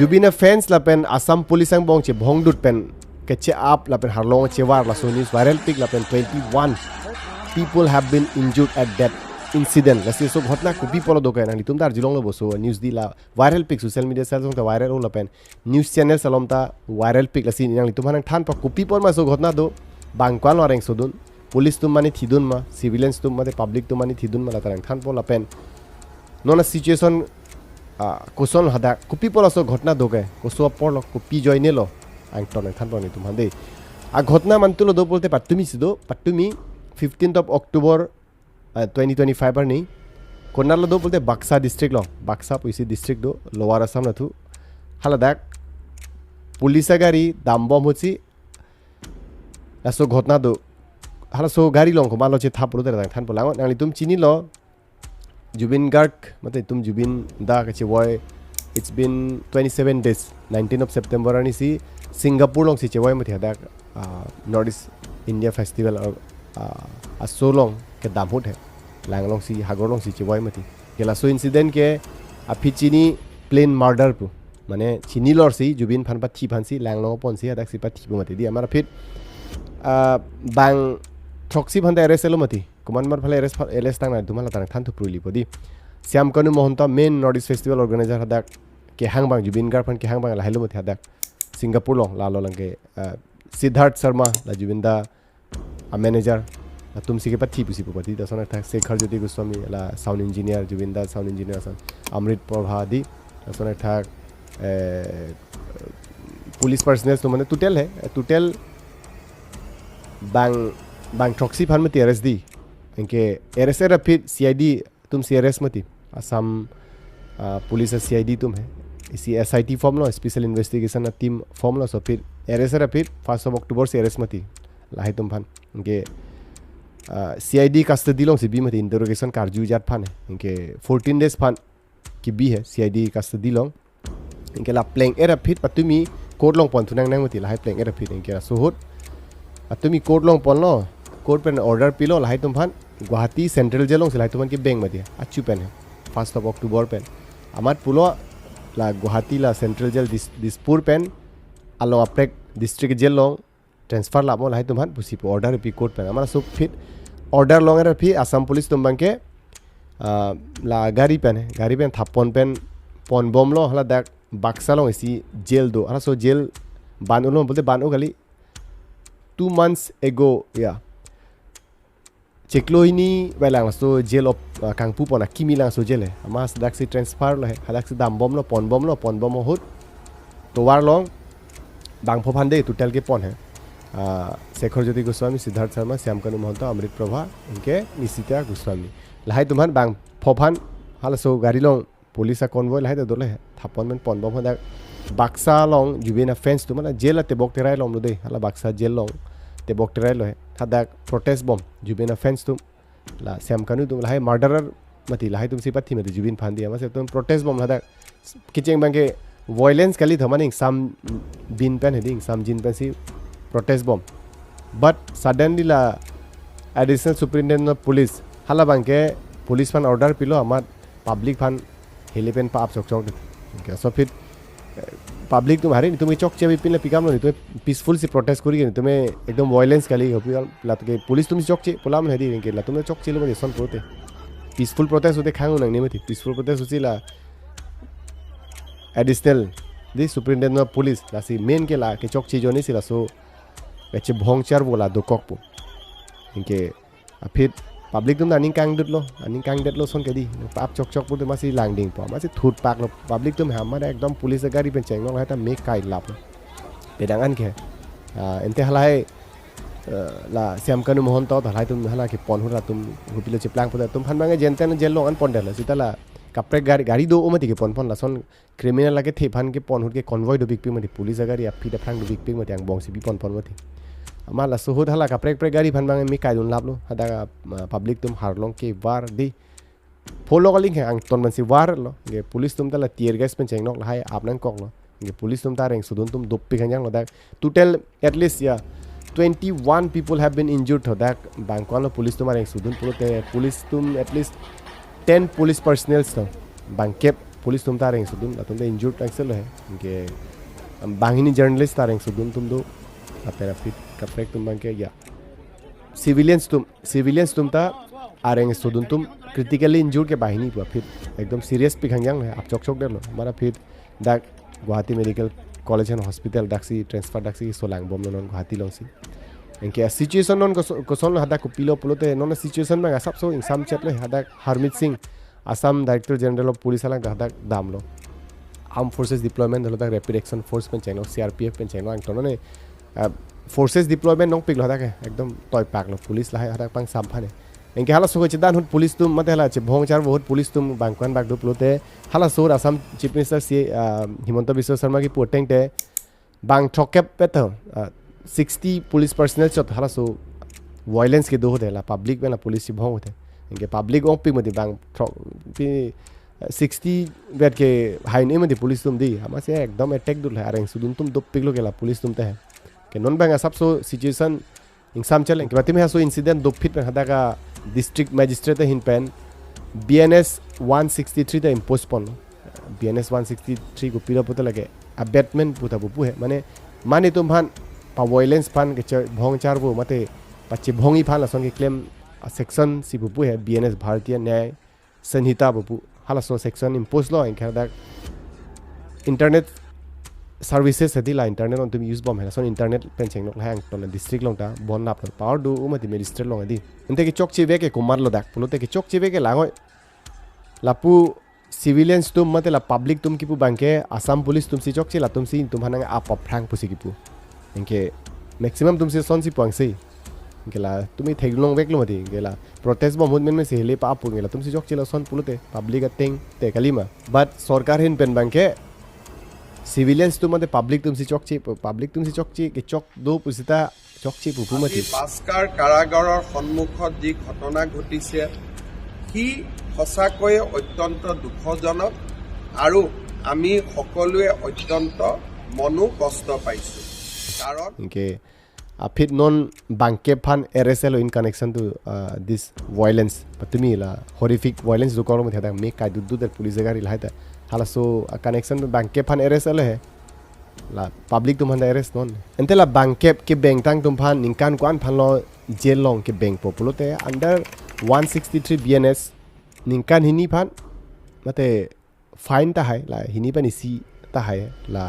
Zubin fans लापेन Assam police अंग बोंग चे भोंग दुट पेन केचे आप लापेन हारलोंग चेवार ला सो न्यूज़ वायरल पिक लापेन 21 people have been injured at that incident lasi so घटना को भी पलो दोके नानी तुम तार जिलोंग लो बसो न्यूज़ दी ला वायरल पिक सोशल मीडिया सेल सोंग ता वायरल हो लापेन न्यूज़ चैनल सलोम ता वायरल पिक लसी नानी तुम हनंग थान पर कुपी पर मा सो घटना दो बांगक्वाल वारेंग सोदुन पुलिस तुम माने थिदुन मा सिविलियंस तुम माने पब्लिक तुम माने थिदुन मा लातारंग थान पर लापेन नोना सिचुएशन कोसन हदा कुपी पर सो घटना दोके कोसो पर लो कुपी जॉइने लो आंग तने थान पर नि तुम हंदे आ घटना मानतुलो दो बोलते पट्टुमी सिदो पट्टुमी 15th of October 2025 पर नहीं कोनाल दो बोलते बक्सा डिस्ट्रिक्ट लो बक्सा पुलिस डिस्ट्रिक्ट दो लोअर असम नथु हालादाक पुलिस गाड़ी दाम्बम होची लासो घटना दो हाला सो गाड़ी लोंग को मालो चे था पुरो तेरा थान पोलांग नाली तुम चिनी लो जुबिन गार्ग मतलब तुम जुबिन दा कचे वॉय it's been 27 days 19 of September अनि सी सिंगापुर लोंग सी चे वॉय मथे हदा नॉर्थ ईस्ट इंडिया फेस्टिवल और सोलोंग के दामहुट है लांगलोंग सी हागोलोंग सी चिवाई मती केला सो इंसिडेंट के अफिचिनी प्लेन मर्डर पु माने चिनी लर सी जुबिन फान पाथि फानसी लांगलोंग पनसी अदाक सी पाथि पु मती दि हमारा फिर बांग थ्रक्सी फंदा एरेस्ट लो मती कमांडर फले एरेस्ट तांग तुमला तांग थान थु प्रुली पदि श्याम कनु मोहंता मेन नॉर्थ ईस्ट फेस्टिवल ऑर्गेनाइजर हदाक के हांगबांग जुबिन गार फन के हांगबांग लाहेलो मती हदाक सिंगापुर लोंग लालो लंगे सिद्धार्थ शर्मा ला जुबिन दा मैनेजर तुम सी के पत्थी पुसी पुपति दसना था शेखर ज्योति गोस्वामी ला साउंड इंजीनियर जुबिंदा साउंड इंजीनियर सन अमृत प्रभा दी दसना था पुलिस पर्सनल तो माने टोटल है टोटल बांग ट्रॉक्सी फान में अरेस्ट दी इनके अरेस्ट है फिर सीआईडी तुम सी अरेस्ट मती असम पुलिस सीआईडी तुम है इसी एसआईटी फॉर्म लो स्पेशल इन्वेस्टिगेशन टीम फॉर्म लो सो फिर अरेस्ट है फिर 1 October से अरेस्ट मती लाहे तुम फान इनके सीआईडी कस्टडी लोंग से भी मत इंटरोगेशन कारजू जात फान है इनके 14 days फान की भी है सीआईडी कस्टडी लोंग इनके ला प्लेंग एरा फिर पतुमी कोड लोंग पन थुनांग नांग मती लाहे प्लेंग एरा फिर इनके सोहुत पतुमी कोड लोंग पन लो कोड पेन ऑर्डर पिलो लाहे तुम फान गुवाहाटी सेंट्रल जेल लोंग से लाहे तुम के बैंक मती अच्छू पेन है 1 October पेन अमार पुलो ला गुवाहाटी ला सेंट्रल जेल दिसपुर पेन आलो अप्रेक डिस्ट्रिक्ट जेल लोंग ट्रांसफर लाबो लाहे तुमहान पुसी ऑर्डर पी कोड पेन हमारा सब फिट ऑर्डर लोंगे फिर असम पुलिस तुम बंके ला गाड़ी पेन थापन पेन पन बम लो हला दा बक्सा लो इसी जेल दो हला सो जेल बान उलो बोलते बान गली 2 months ago या चेकलोइनी वेलांग सो जेल ऑफ कांगपू पना किमी लांग सो जेल है हमा सदाक से ट्रांसफर लो है हलाक से दाम बम लो पन बम होत तो वार लोंग बांग फोफान दे टोटल के पन है शेखर ज्योति गोस्वामी सिद्धार्थ शर्मा श्याम कनु महंत अमृत प्रभा इनके निशिता गोस्वामी लाहे तुम्हान बांग फोफान हाल सो गाड़ी लोंग पुलिस कॉन्वॉय लाहे दोले है थापन में पन बम हदा बक्सा लोंग जुबिना फेंस तुमना जेल ते बक तेराय लोंग दे हाला बक्सा जेल लोंग ते बक तेराय लो है हदा प्रोटेस्ट बम जुबिना फेंस तुम ला श्याम कनु तुम लाहे मर्डरर मती लाहे तुम सी पथि मती जुबिन फान दिया मसे तुम प्रोटेस्ट बम हदा किचेंग बांगे वायलेंस कली थमानिंग सम बिन पेन हेडिंग सम जिन पेन सी protest bomb but suddenly la additional superintendent of police hala bangke police fan order pilo amar public fan helipen pa ap chok okay so फिर public तुम हारे तुम चौक चे पिन पिकाम लो तुम पीसफुल से प्रोटेस्ट करी तुम एकदम वायलेंस कली लात के पुलिस तुम चौक चे पोलाम हेदी के ला तुम चौक चे लो सन पोते पीसफुल प्रोटेस्ट होते खांग नंगने मथि पीसफुल प्रोटेस्ट होचिला additional the superintendent of police लासी मेन के ला के चौक चे जोनी सिला सो बेचे भोंगचार बोला दो कॉकपो इनके फिर पब्लिक तुम अनिंग कांग डेट लो सोन के दी पाप चौक पुते मासी लांगडिंग पा मासी थूट पाक लो पब्लिक तुम हमारे एकदम पुलिस गाड़ी पे चेंग लो है ता मेक काई लाप पेदांगन के एंते हलाय ला श्याम कनु मोहन तो हलाय तुम हला के पन होला तुम हुपिलो चिपलांग पुते तुम फन मांगे जेनतेन जेल लो अन पन डेला सिताला कपरे गाड़ी दो ओमति के पन लासन क्रिमिनल लागे थे फन के पन हुट के कन्वॉय दो बिग पिक मति पुलिस गाड़ी अफी दफांग दो बिग पिक मति आंग बंसी बि पन मति अमा लासो होद हला कपरे गाड़ी फन मांगे मी काइदुन लाबलो हदा पब्लिक तुम हारलोंग के वार दी फोलो गलिंग है आंग तन मनसी वार लो गे पुलिस तुम तला टियर गैस पेन चेंग नक लाहाय आपनंग कक लो गे पुलिस तुम तारेंग सुदुन तुम दोप्पि खंजांग लो दा टोटल एटलीस्ट या 21 people have been injured हो दा बांगक्वालो पुलिस तुम आरेंग सुदुन पुरो ते पुलिस तुम एटलीस्ट 10 police personnel तो बांकेप पुलिस तुम तारेंग सुदुन ला तुम इंजूर्ड एक्सेल है इनके बांगिनी जर्नलिस्ट तारेंग सुदुन तुम दो अपना फिट करेक्ट तुम बांके या सिविलियंस तुम ता आरेंगे सुदुन तुम क्रिटिकली इंजूर्ड के बाहिनी हुआ फिर एकदम सीरियस पिखंग है आप चौक दे लो हमारा फिर डाक Guwahati medical college and hospital डाक्सी ट्रांसफर डाक्सी सोलांग बम नन गुवाहाटी लंसी इनके सिचुएशन नन को सोन हदा को पिलो पुलोते नन सिचुएशन में सब सो इंसाम चेतले हदा Harmeet Singh Assam director general of police वाला हदा दाम लो आर्म फोर्सेस डिप्लॉयमेंट हदा रैपिड एक्शन फोर्स पेन चैनो सीआरपीएफ पेन चैनो अंग तोने फोर्सेस डिप्लॉयमेंट नोक पिगलो हदा के एकदम टॉय पाक लो पुलिस ला हदा पांग सामफाने इनके हाला सो चिदान हुन पुलिस तुम मते हाला चे भोंग चार बहुत पुलिस तुम बांकवान बागदो पुलोते हाला सोर आसाम चीफ मिनिस्टर सी हिमंत बिश्व शर्मा की पोटेंग ते बांग ठोकेप पेतो 60 पुलिस पर्सनल चत हाला सो वायलेंस के दो होते ला पब्लिक में ला पुलिस ची भोंग होते इनके पब्लिक ओंग पिग मते बांग 60 बेट के हाइने मते पुलिस तुम दी हमा से एकदम अटैक दुल है अरेंग सुदुन तुम दो पिगलो के ला पुलिस तुम ते है के नॉन बांग सब सो सिचुएशन इंसाम चले के बाती में सो इंसिडेंट दो फिट में हदा का डिस्ट्रिक्ट मैजिस्ट्रेट हिन पेन BNS 163 ता इम्पोज पन BNS 163 को पीला पुता लगे अबेटमेंट पुता बुपु है माने तुम भान पा वायलेंस फान के भोंग चार वो मते पच्चे भोंगी फान लसों के क्लेम सेक्शन सी बुपु है BNS भारतीय न्याय संहिता बुपु हाला सो सेक्शन इम्पोज लो इनके हदा इंटरनेट सर्विसेस है दिला इंटरनेट ऑन तुम यूज बम है सो इंटरनेट पेंचिंग नो हैंग तो डिस्ट्रिक्ट लोंग ता बोन नाप पावर दो उमति मेजिस्ट्रेट लोंग दी इनते के चोक चिवे के कुमार लो दाक पुलोते के चोक चिवे के लागो लापु सिविलियंस तुम मते ला पब्लिक तुम किपु बांके आसाम पुलिस तुम सी चोक चिला तुम सी तुम हना आप फ्रैंक पुसी किपु इनके मैक्सिमम तुम से सोन सी पोंग से इनके ला तुम थे लोंग वेक लो मति इनके ला प्रोटेस्ट बम हुन में से हेले पाप पुंगे ला तुम सी चोक चिला सोन पुलोते पब्लिक अटेंग ते कलीमा बट सरकार हिन पेन बांके सिविलियंस तुम मते पब्लिक तुम सी चोकची के चोक दो पुसिता चोकची पुपुमति पास्कार कारागाৰৰ সন্মুখত যি ঘটনা ঘটিছে কি সঁচাকৈ অত্যন্ত দুখজনক আৰু আমি সকলোৱে অত্যন্ত মনো কষ্ট পাইছো কাৰণ ইনকে আফিট নন বাংকে ফান এৰেসেল in connection to this violence पतमी ला हॉरिफिक वायलेंस जो करो मथे मे काय दुदु दर पुलिस गाड़ी लाइता हाला सो कनेक्शन में बैंके फान एरेस्ट है ला पब्लिक तुम हंदा एरेस्ट नॉन एंते ला बैंके के बैंक तांग तुम फान निकान क्वान फान लो जेल लोंग के बैंक पॉपुलोते अंडर 163 BNS निकान हिनी फान मते फाइन ता है ला हिनी पानी सी ता है ला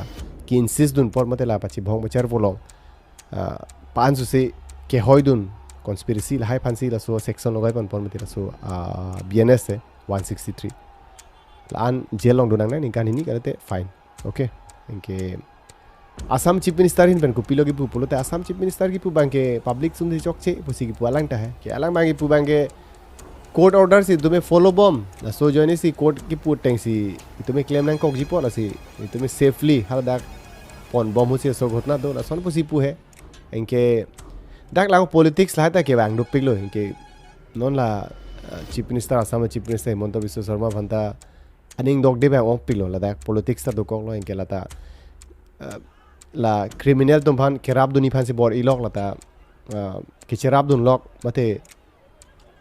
कि इंसिस्ट दुन पर मते ला पची भोंग बचर बोलोंग 500 से के होय दुन कॉन्स्पिरेसी ला हाई फांसी ला सो सेक्शन लगाय पन पर मते ला सो BNS है 163 लान जेल लोंग दोनांग निकान हिनी करते फाइन ओके इनके आसाम चीफ मिनिस्टर हिन पेन को पिलो की पुलोते आसाम चीफ मिनिस्टर की बांके पब्लिक सुन चोकचे पुसी की पुआलांग ता है के अलांग बांगे बांके कोर्ट ऑर्डर से तुम्हें फॉलो बम ला सो जोनी सी कोर्ट की पुटेंग सी तुम्हें क्लेम नंग कोक जिपो ला सी तुम्हें सेफली हर दाग पन बम हुसे सो घटना दो ला सोन पुसी पु है इनके दाग लागो पॉलिटिक्स लाता के बांग डुपिक लो इनके नॉन ला chief minister Assam chief minister Himanta Biswa Sarma भंता अनिंग डॉग दे बे ओंग पिलो लदा पॉलिटिक्स ता दुकोंग लो इनके लाता ला क्रिमिनल तुम फान केराब दुनी फान से बोर इलोक लाता के चेराब दुन लोक मते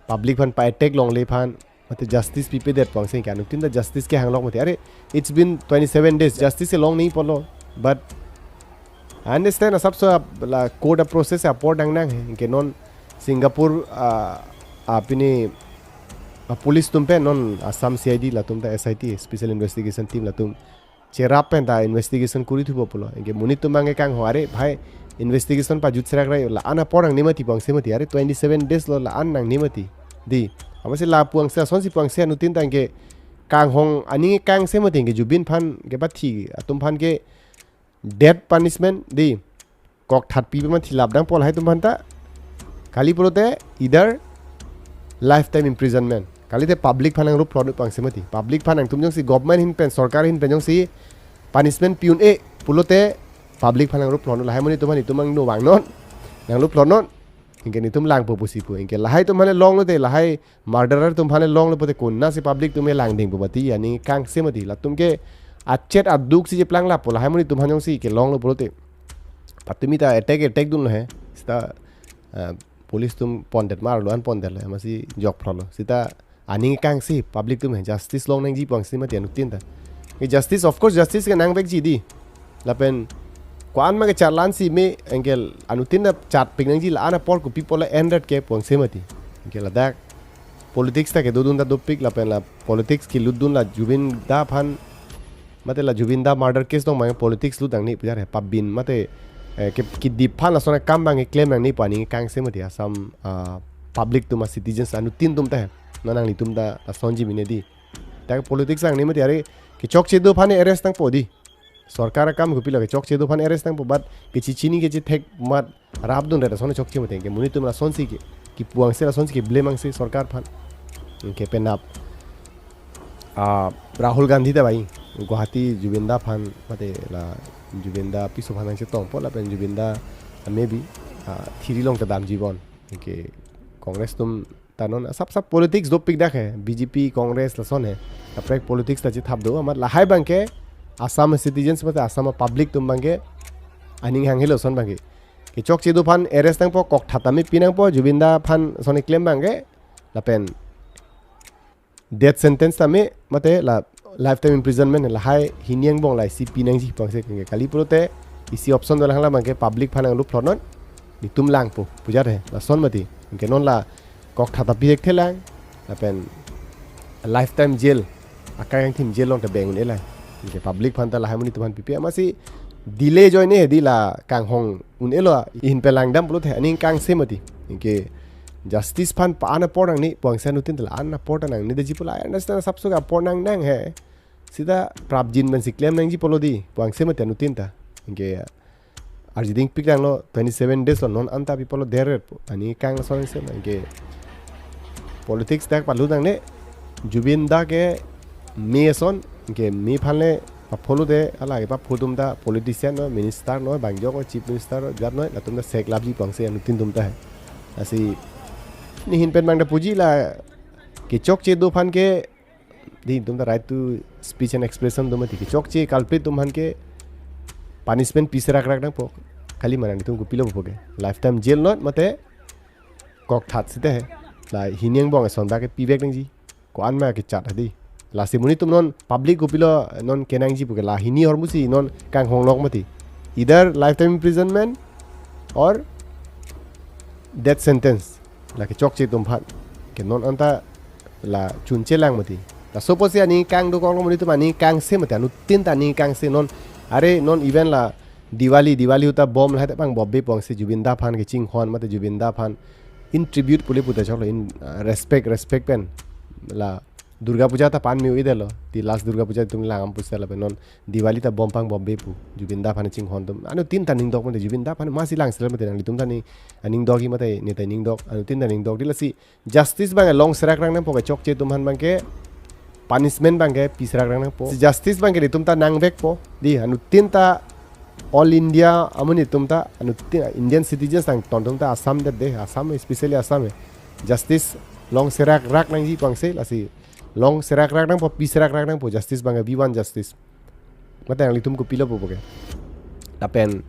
पब्लिक फान पा अटैक लोंग ले फान मते जस्टिस पीपे देट पोंग से क्या नुतिन द जस्टिस के हांग लोक मते अरे इट्स बीन 27 डेज जस्टिस से लोंग नहीं पलो बट आई अंडरस्टैंड सब सो ला कोर्ट प्रोसेस अपोर्ट डंग नंग है इनके नॉन सिंगापुर आपने पुलिस तुम पे नॉन आसाम CID ला तुम ता SIT स्पेशल इन्वेस्टिगेशन टीम ला तुम चेराप पे ता इन्वेस्टिगेशन कुरी थु पोलो इनके मुनि तुम मांगे कांग हो अरे भाई इन्वेस्टिगेशन पा जुत्सराक रे ला आना पोरंग निमति पोंगसे मति अरे 27 डेज लो ला आन नंग निमति दी अबसे ला पुंगसे सोनसी पुंगसे नुतिन तांगे कांग होंग अनि कांग से मति के जुबिन फान के बाथी तुम फान के डेथ पनिशमेंट दी कॉक थाट पी में थी लाबदांग पोल है तुम फानता खाली पोलोते इधर लाइफ टाइम इम्प्रिजनमेंट खाली ते पब्लिक फानंग रूप प्रोडक्ट पांगसे मति पब्लिक फानंग तुम जोंसी गवर्नमेंट हिन पेन सरकार हिन पेन जोंसी पनिशमेंट पिउन ए पुलोते पब्लिक फानंग रूप प्रोडक्ट लाहाय मनि तुमानि तुमंग नो वांगनोन नंग रूप प्रोडक्ट इनके नि तुम लांग पोपुसिपु इनके लाहाय तुम माने लॉन्ग लोते लाहाय मर्डरर तुम फाने लॉन्ग लोते कोन्ना से पब्लिक तुम्हें लांग दिंग बुबती यानी कांगसे मति ला तुमके अच्छेट अदुक से प्लांग ला पोला हाय मनि तुम जोंसी के लॉन्ग लो पुलोते पतमी ता अटैक दुन है सिता पुलिस तुम पॉन्डेट मार लो अन पॉन्डेट ले मसी Jacques फ्रलो Sita ani kang si public tum justice long nang ji pang si ma te nutin ta justice of course justice ke nang bek ji di la pen kwan ma ke charlan si me engel anutin na chat ping nang ji la ana por ku people ended ke pang se mati engel dak politics ta ke dudun da dopik la pen la politics ki ludun la jubin da phan mate la jubin da murder case dong ma politics lu dang ni pujar he pabin mate ke ki dip phan la sona kam bang claim nang ni pani kang se mati asam public tuma citizens anutin tum ta nanang ni tum da sonji mine di ta politics ang ni mati are ki chok che do phane arrest tang podi सरकार काम गुपी लगे चौक चेदो फान arrest तंग बाद किछि चिनी के जे थेक मत राब दुन रे सोने चौक चे मते के मुनि तुमरा सोनसी की पुआंग से सोनसी के ब्लेम से सरकार फान के पेनाप राहुल गांधी दा भाई गुवाहाटी जुबिंदा फान मते ला जुबिंदा पिसो फान से तों पोला पेन जुबिंदा मे बी थिरी लोंग दाम जीवन के कांग्रेस तुम तानन सब पॉलिटिक्स दो पिक देखे बीजेपी कांग्रेस लसन है अप्रेक पॉलिटिक्स ता जे थाप दो हमर लाहाय बंके आसाम सिटीजन्स मते आसाम पब्लिक तुम बंगे अनिंग हांगेलो सन बंगे कि चौक चेदो फान एरेस्ट तंग पो कक थातामी पिनांग पो जुबिंदा फान सोने क्लेम बंगे लापेन डेथ सेंटेंस तमे मते ला लाइफ टाइम इम्प्रिजनमेंट ला हाई हिनियंग बोंग ला सी पिनांग जी पंगसे के खाली पुरोते इसी ऑप्शन दो लांगला बंगे पब्लिक फान लुप फ्लॉनन नि तुम लांग पो पुजा रे ला सोन मती के नोन ला कक थाता पिरेक थेलांग लापेन लाइफ टाइम जेल आकांग थिम जेल लोंग त बेंग ने ला के पब्लिक फंता ला हमनी तुमन पीपी अमासी डिले जॉइन हे दिला कांग होंग उन एलो इन पे लांगदम पुलो थे अनि कांग सेमति के जस्टिस फन पाना पोडंग नि पोंगसा नुतिन तला आना पोडंग नि दजी पुला अंडरस्टैंड सब सुगा पोडंग नंग है सीधा प्रापजिन मन सिक्लेम नंग जी पोलो दी पोंगसे मते नुतिन ता के अर्जिदिंग पिकलांग लो 27 डेज लो नॉन अंता पीपल देर अनि कांग सोन से के पॉलिटिक्स तक पालु दंग ने जुबिंदा के मेसन के मी फाले फॉलो दे अला के फुदुम दा पॉलिटिशियन नो मिनिस्टर नो बांगजो को चीफ मिनिस्टर जात नो लतुम दा शेख लाबजी पंगसे अनुतिन तुमता है असी नि हिन पेन मांगदा पुजी ला के चौक चे दो फान के दी तुम the right to speech and expression दो मति के चौक चे कल्प्रिट तुम हन के पनिशमेंट पीस रख रख पो खाली मनानी तुमको पिलो पोगे लाइफ टाइम जेल नो मते कक थात सिते है ला हिनियंग बोंग सोंदा के पीबेक नंग जी कोन मा के चाट हदी लासी मुनि तुम नॉन पब्लिक गुपिलो नॉन केनांग जी पुके ला हिनी और मुसी नॉन कांग होंग लोग मती इधर लाइफ टाइम इम्प्रिजनमेंट और डेथ सेंटेंस ला के चौक चे तुम फान के नॉन अंता ला चुनचे लांग मती ला सोपोसे अनि कांग दो कोंग मुनि तुम अनि कांग से मते अनु तीन ता नि कांग से नॉन अरे नॉन इवेंट ला दिवाली होता बॉम्ब ला पांग बॉबे पोंग से जुबिंदा फान के चिंग होन मते जुबिंदा फान इन ट्रिब्यूट पुले पुते चलो इन रेस्पेक्ट पेन ला दुर्गा पूजा ता पान में उइदेलो ती लास्ट दुर्गा पूजा तुम लांगम पुसला बेनन दिवाली ता बम पांग बॉम्बे पु जुबिंदा फान चिंग होन तुम अनु तीन ता निंग दog मते जुबिंदा फान मासी लांगसल मते नंग तुम ता नि निंग दog मते ने ता निंग dog अनु तीन ता निंग dog दिलसी जस्टिस बांगे लॉन्ग सराक रंग न पोके चौक चे तुम हन बांगे पनिशमेंट बांगे पीस रख रंग पो जस्टिस बांगे तुम ता नांग बेक पो दी अनु तीन ता ऑल इंडिया अमुनि तुम ता अनु इंडियन सिटीजन्स तंग तोन तुम ता असम दे असम स्पेशली असम जस्टिस लॉन्ग सराक रख नंग जी पंगसे लसी लॉन्ग सेराक रख पो पीस रख पो जस्टिस बांगे B1 जस्टिस मते अंगली तुमको पिलो पो बोगे अपेन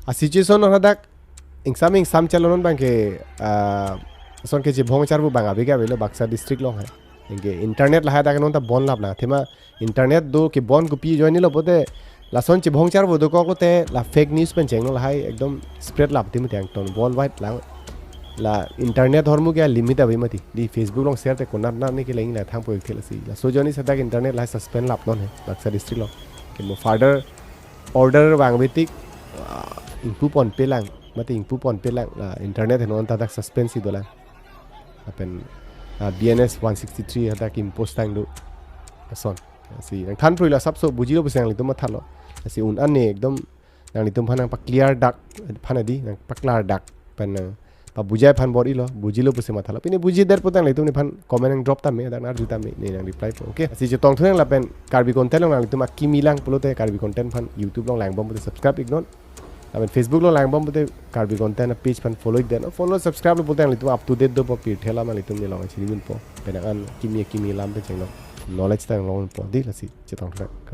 आ सिचुएशन हदक इंसाम चलोन बांगे सोन के जे भोंगचार बो बांगा बेगा बेलो बक्सा डिस्ट्रिक्ट लो है इंगे इंटरनेट लहा दाग नोन ता बोन लाबना थेमा इंटरनेट दो के बोन को पी जॉइन लो पोते लासन चे भोंगचार बो दो को ते ला फेक न्यूज़ पेन चेंग लो हाई एकदम स्प्रेड लाबती मते अंग वर्ल्ड वाइड ला इंटरनेट हरमु क्या लिमिट अभी मती दी फेसबुक लोग शेयर ते कोना ना ने के लेंग ला थांग पोइक थेलसी ला सोजोनी सदा के इंटरनेट ला सस्पेंड लाप नन है बक्सा डिस्ट्रिक्ट लो के मो फादर ऑर्डर वांग बेतिक इंपू पॉन पे लांग मते इंपू पॉन पे लांग ला इंटरनेट है नोन ता सस्पेंड सी दोला अपन BNS 163 हदा कि इम्पोज तांग दो सोन सी थान प्रोइला सबसो बुजिलो बसेंग लितुम थालो सी उन अन्ने एकदम नांग लितुम फाना पा क्लियर डाक फाना दी नांग पक्ला डाक पन पा बुझाय फान बॉडी लो बुझिलो पुसे माथालो पिने बुझि देर पोतांग लेतुम ने फान कमेंट ड्रॉप ता मे दाना जुता मे ने नांग रिप्लाई ओके असि जे तोंग थुंग लापेन कार्बी कंटेंट लो नांग लितुम की मिलांग पुलोते कार्बी कंटेंट फान YouTube लो लांग बम पुते सब्सक्राइब इग्नोर अपन Facebook लो लांग बम पुते कार्बी कंटेंट पेज फान फॉलो इक देनो फॉलो सब्सक्राइब लो पोतांग लितुम अप टू डेट दो पो पि थेला मा लितुम ने लांग छिरिबिन पो पेनांग किमी लाम पे चेंग लो नॉलेज तांग लो पो दी लसी जे तोंग